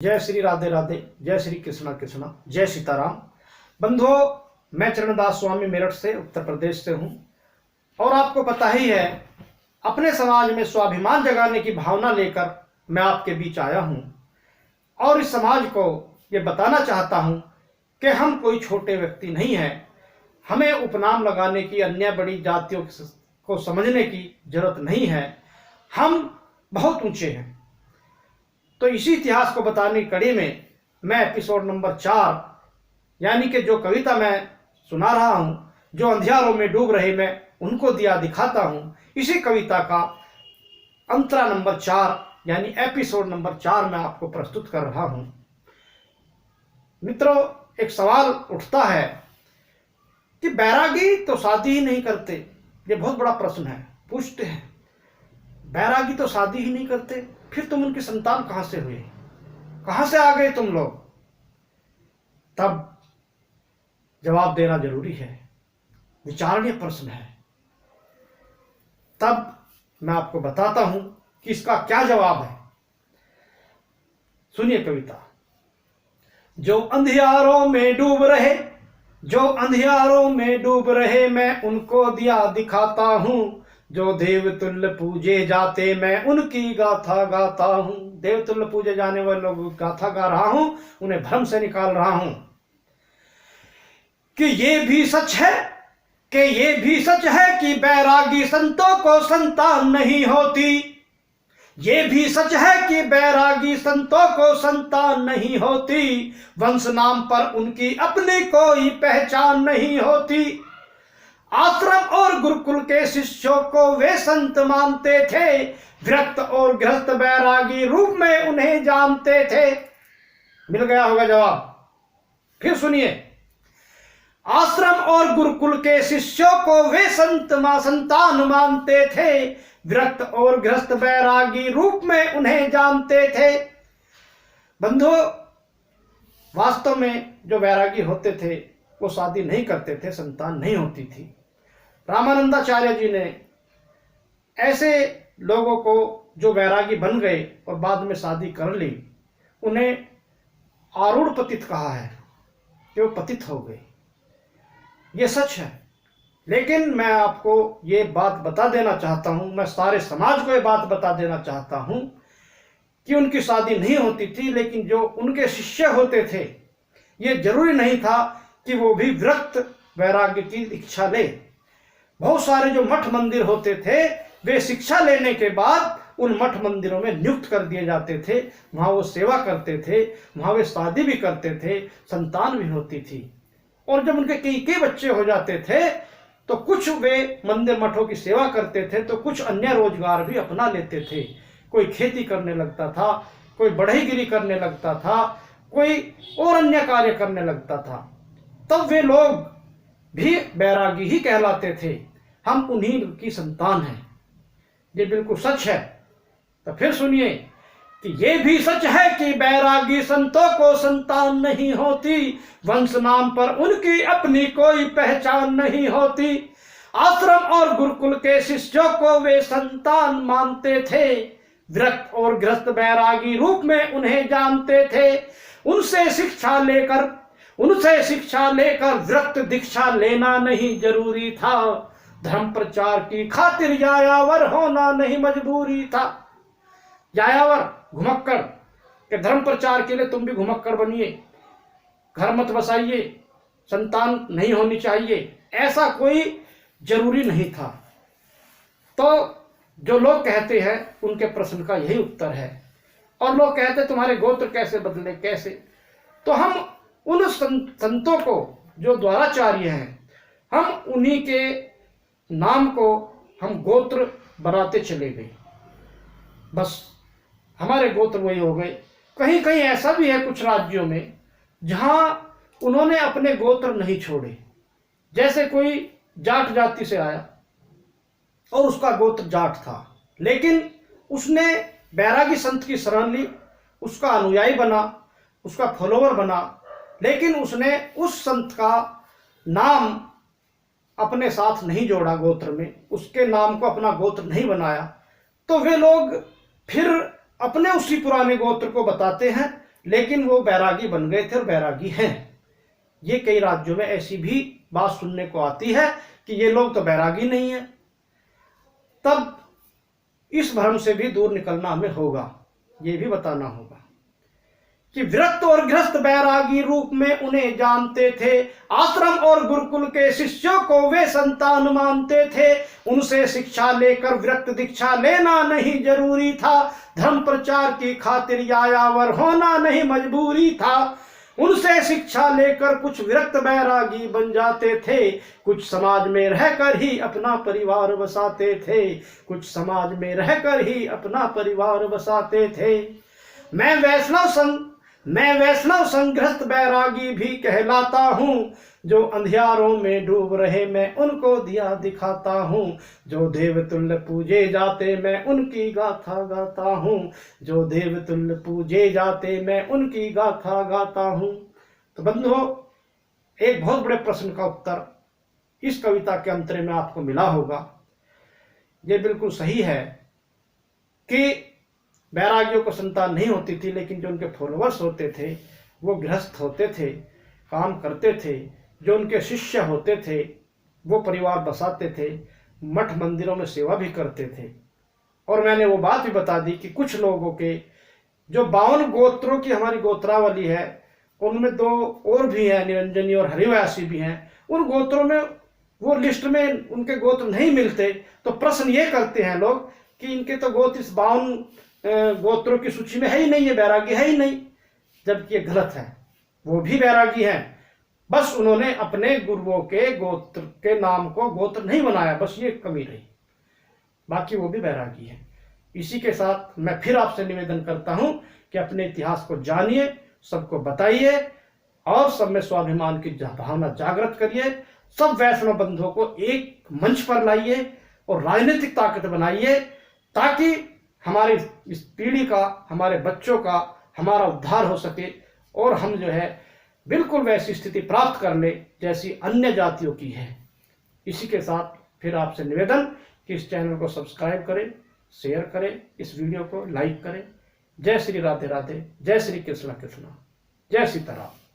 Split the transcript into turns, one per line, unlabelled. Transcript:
जय श्री राधे राधे, जय श्री कृष्णा कृष्णा, जय सीताराम। बंधुओं, मैं चरणदास स्वामी मेरठ से उत्तर प्रदेश से हूँ और आपको पता ही है, अपने समाज में स्वाभिमान जगाने की भावना लेकर मैं आपके बीच आया हूँ और इस समाज को ये बताना चाहता हूँ कि हम कोई छोटे व्यक्ति नहीं हैं। हमें उपनाम लगाने की, अन्य बड़ी जातियों को समझने की जरूरत नहीं है। हम बहुत ऊंचे हैं। तो इसी इतिहास को बताने की कड़ी में मैं एपिसोड नंबर 4 यानी कि जो कविता मैं सुना रहा हूँ, जो अंधियारों में डूब रहे मैं उनको दिया दिखाता हूँ, इसी कविता का अंतरा नंबर 4 यानी एपिसोड नंबर 4 मैं आपको प्रस्तुत कर रहा हूँ। मित्रों, एक सवाल उठता है कि बैरागी तो शादी ही नहीं करते। ये बहुत बड़ा प्रश्न है। पूछते हैं, बैरागी तो शादी ही नहीं करते, फिर तुम उनकी संतान कहां से हुए, कहां से आ गए तुम लोग? तब जवाब देना जरूरी है, विचारणीय प्रश्न है। तब मैं आपको बताता हूं कि इसका क्या जवाब है। सुनिए कविता। जो अंधियारों में डूब रहे, जो अंधियारों में डूब रहे, मैं उनको दिया दिखाता हूं। जो देवतुल्य पूजे जाते, मैं उनकी गाथा गाता हूं। देवतुल्य पूजे जाने वाले लोग गाथा गा रहा हूं, उन्हें भ्रम से निकाल रहा हूं। कि ये भी सच है, कि ये भी सच है कि बैरागी संतों को संतान नहीं होती। ये भी सच है कि बैरागी संतों को संतान नहीं होती। वंश नाम पर उनकी अपनी कोई पहचान नहीं होती। आश्रम और गुरुकुल के शिष्यों को वे संत मानते थे। विरक्त और गृहस्थ बैरागी रूप में उन्हें जानते थे। मिल गया होगा जवाब। फिर सुनिए। आश्रम और गुरुकुल के शिष्यों को वे संतान मानते थे। विरक्त और गृहस्थ बैरागी रूप में उन्हें जानते थे। बंधु, वास्तव में जो बैरागी होते थे वो शादी नहीं करते थे, संतान नहीं होती थी। रामानंदाचार्य जी ने ऐसे लोगों को जो वैरागी बन गए और बाद में शादी कर ली, उन्हें आरूढ़ पतित कहा है कि वो पतित हो गए। ये सच है। लेकिन मैं आपको ये बात बता देना चाहता हूं, मैं सारे समाज को ये बात बता देना चाहता हूं कि उनकी शादी नहीं होती थी, लेकिन जो उनके शिष्य होते थे, ये जरूरी नहीं था कि वो भी विरक्त वैराग्य की दीक्षा ले। बहुत सारे जो मठ मंदिर होते थे, वे शिक्षा लेने के बाद उन मठ मंदिरों में नियुक्त कर दिए जाते थे। वहां वो सेवा करते थे, वहां वे शादी भी करते थे, संतान भी होती थी। और जब उनके कई बच्चे हो जाते थे तो कुछ वे मंदिर मठों की सेवा करते थे, तो कुछ अन्य रोजगार भी अपना लेते थे। कोई खेती करने लगता था, कोई बढ़ईगिरी करने लगता था, कोई और अन्य कार्य करने लगता था। तब वे लोग भी बैरागी ही कहलाते थे। हम उन्हीं की संतान हैं। ये बिल्कुल सच है। तो फिर सुनिए कि ये भी सच है कि बैरागी संतों को संतान नहीं होती। वंश नाम पर उनकी अपनी कोई पहचान नहीं होती। आश्रम और गुरुकुल के शिष्यों को वे संतान मानते थे। विरक्त और गृहस्थ बैरागी रूप में उन्हें जानते थे। उनसे शिक्षा लेकर विरक्त दीक्षा लेना नहीं जरूरी था। धर्म प्रचार की खातिर यायावर होना नहीं मजबूरी था। यायावर, घुमक्कड़, के धर्म प्रचार के लिए तुम भी घुमक्कड़ बनिए, घर मत बसाइए, संतान नहीं होनी चाहिए, ऐसा कोई जरूरी नहीं था। तो जो लोग कहते हैं उनके प्रश्न का यही उत्तर है। और लोग कहते तुम्हारे गोत्र कैसे बदले, कैसे? तो हम उन संतों को जो द्वाराचार्य हैं, हम उन्हीं के नाम को हम गोत्र बनाते चले गए। बस हमारे गोत्र वही हो गए। कहीं कहीं ऐसा भी है कुछ राज्यों में जहां उन्होंने अपने गोत्र नहीं छोड़े। जैसे कोई जाट जाति से आया और उसका गोत्र जाट था, लेकिन उसने बैरागी संत की शरण ली, उसका अनुयायी बना, उसका फॉलोवर बना, लेकिन उसने उस संत का नाम अपने साथ नहीं जोड़ा गोत्र में, उसके नाम को अपना गोत्र नहीं बनाया। तो वे लोग फिर अपने उसी पुराने गोत्र को बताते हैं लेकिन वो बैरागी बन गए थे और बैरागी हैं। ये कई राज्यों में ऐसी भी बात सुनने को आती है कि ये लोग तो बैरागी नहीं है। तब इस भ्रम से भी दूर निकलना हमें होगा, ये भी बताना होगा कि विरक्त और गृहस्थ बैरागी रूप में उन्हें जानते थे। आश्रम और गुरुकुल के शिष्यों को वे संतान मानते थे। उनसे शिक्षा लेकर विरक्त दीक्षा लेना नहीं जरूरी था। धर्म प्रचार की खातिर यायावर होना नहीं मजबूरी था। उनसे शिक्षा लेकर कुछ विरक्त बैरागी बन जाते थे। कुछ समाज में रहकर ही अपना परिवार बसाते थे। कुछ समाज में रहकर ही अपना परिवार बसाते थे। मैं वैष्णव संग्रस्त बैरागी भी कहलाता हूँ। जो अंधियारों में डूब रहे मैं उनको दिया दिखाता हूँ। जो देवतुल्य पूजे जाते मैं उनकी गाथा गाता हूँ। जो देवतुल्य पूजे जाते मैं उनकी गाथा गाता हूँ। तो बंधुओं, एक बहुत बड़े प्रश्न का उत्तर इस कविता के अंतरे में आपको मिला होगा। ये बिल्कुल सही है कि बैरागियों को संतान नहीं होती थी, लेकिन जो उनके फॉलोअर्स होते थे वो गृहस्थ होते थे, काम करते थे। जो उनके शिष्य होते थे वो परिवार बसाते थे, मठ मंदिरों में सेवा भी करते थे। और मैंने वो बात भी बता दी कि कुछ लोगों के जो 52 गोत्रों की हमारी गोत्रावली है, उनमें 2 और भी हैं, निरंजनी और हरिवासी भी हैं। उन गोत्रों में वो लिस्ट में उनके गोत्र नहीं मिलते, तो प्रश्न ये करते हैं लोग कि इनके तो गोत्र इस 52 गोत्रों की सूची में है ही नहीं, ये बैरागी है ही नहीं। जबकि ये गलत है, वो भी बैरागी हैं। बस उन्होंने अपने गुरुओं के गोत्र के नाम को गोत्र नहीं बनाया, बस ये कमी रही, बाकी वो भी बैरागी है। इसी के साथ मैं फिर आपसे निवेदन करता हूं कि अपने इतिहास को जानिए, सबको बताइए और सब में स्वाभिमान की भावना जागृत करिए। सब वैष्णव बंधुओं को एक मंच पर लाइए और राजनीतिक ताकत बनाइए, ताकि हमारी इस पीढ़ी का, हमारे बच्चों का, हमारा उद्धार हो सके और हम जो है बिल्कुल वैसी स्थिति प्राप्त कर ले जैसी अन्य जातियों की है। इसी के साथ फिर आपसे निवेदन कि इस चैनल को सब्सक्राइब करें, शेयर करें, इस वीडियो को लाइक करें। जय श्री राधे राधे, जय श्री कृष्णा कृष्णा, जय सीताराम।